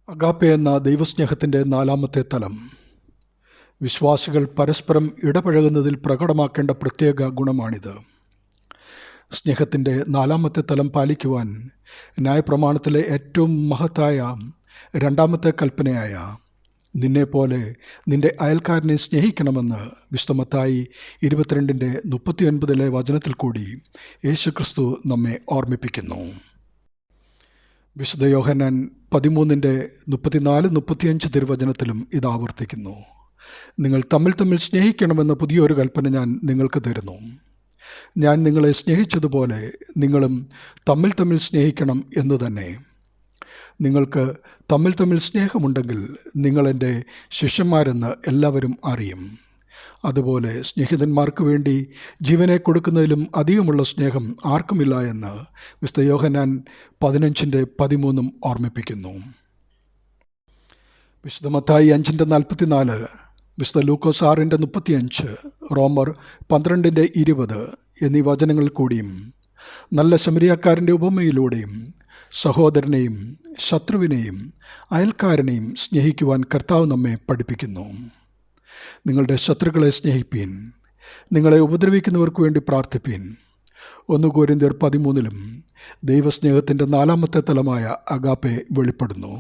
Agape എന്ന ദൈവസ്നേഹത്തിൻ്റെ നാലാമത്തെ തലം. വിശ്വാസികൾ പരസ്പരം ഇടപഴകുന്നതിൽ പ്രകടമാക്കേണ്ട പ്രത്യേക ഗുണമാണിത്. സ്നേഹത്തിൻ്റെ നാലാമത്തെ തലം പാലിക്കുവാൻ ന്യായപ്രമാണത്തിലെ ഏറ്റവും മഹത്തായ രണ്ടാമത്തെ കൽപ്പനയായ നിന്നെപ്പോലെ നിൻ്റെ അയൽക്കാരനെ സ്നേഹിക്കണമെന്ന് വിശുദ്ധ മത്തായി 22:39 വചനത്തിൽ കൂടി യേശുക്രിസ്തു നമ്മെ ഓർമ്മിപ്പിക്കുന്നു. വിശുദ്ധ യോഹന്നാൻ 13:34-35 തിരുവചനത്തിലും ഇത് ആവർത്തിക്കുന്നു. നിങ്ങൾ തമ്മിൽ സ്നേഹിക്കണമെന്ന പുതിയൊരു കൽപ്പന ഞാൻ നിങ്ങൾക്ക് തരുന്നു. ഞാൻ നിങ്ങളെ സ്നേഹിച്ചതുപോലെ നിങ്ങളും തമ്മിൽ സ്നേഹിക്കണം എന്ന് തന്നെ. നിങ്ങൾക്ക് തമ്മിൽ സ്നേഹമുണ്ടെങ്കിൽ നിങ്ങളെൻ്റെ ശിഷ്യന്മാരെന്ന് എല്ലാവരും അറിയും. അതുപോലെ സ്നേഹിതന്മാർക്ക് വേണ്ടി ജീവനെ കൊടുക്കുന്നതിലും അധികമുള്ള സ്നേഹം ആർക്കുമില്ല എന്ന് വിശുദ്ധ യോഹന്നാൻ 15:13 ഓർമ്മിപ്പിക്കുന്നു. വിശുദ്ധ മത്തായി 5:44, വിശുദ്ധ ലൂക്കോസ് 6:35, റോമർ 12:20 എന്നീ വചനങ്ങളിൽ കൂടിയും നല്ല ശമരിയാക്കാരൻ്റെ ഉപമയിലൂടെയും സഹോദരനെയും ശത്രുവിനെയും അയൽക്കാരനെയും സ്നേഹിക്കുവാൻ കർത്താവ് നമ്മെ പഠിപ്പിക്കുന്നു. നിങ്ങളുടെ ശത്രുക്കളെ സ്നേഹിപ്പീൻ, നിങ്ങളെ ഉപദ്രവിക്കുന്നവർക്ക് വേണ്ടി പ്രാർത്ഥിപ്പീൻ. 1 കൊരിന്ത്യർ 13 ദൈവസ്നേഹത്തിൻ്റെ നാലാമത്തെ തലമായ അഗാപ്പെ വെളിപ്പെടുന്നു.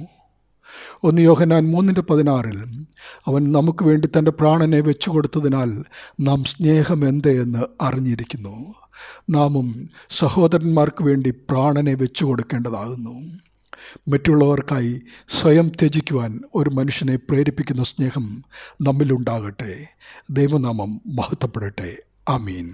1 യോഹന്നാൻ 3:16 അവൻ നമുക്ക് വേണ്ടി തൻ്റെ പ്രാണനെ വെച്ചുകൊടുത്തതിനാൽ നാം സ്നേഹം എന്ത് എന്ന് അറിഞ്ഞിരിക്കുന്നു. നാമും സഹോദരന്മാർക്ക് വേണ്ടി പ്രാണനെ വെച്ചുകൊടുക്കേണ്ടതാകുന്നു. മറ്റുള്ളവർക്കായി സ്വയം ത്യജിക്കുവാൻ ഒരു മനുഷ്യനെ പ്രേരിപ്പിക്കുന്ന സ്നേഹം നമ്മിലുണ്ടാകട്ടെ. ദൈവനാമം മഹത്വപ്പെടട്ടെ. ആമീൻ.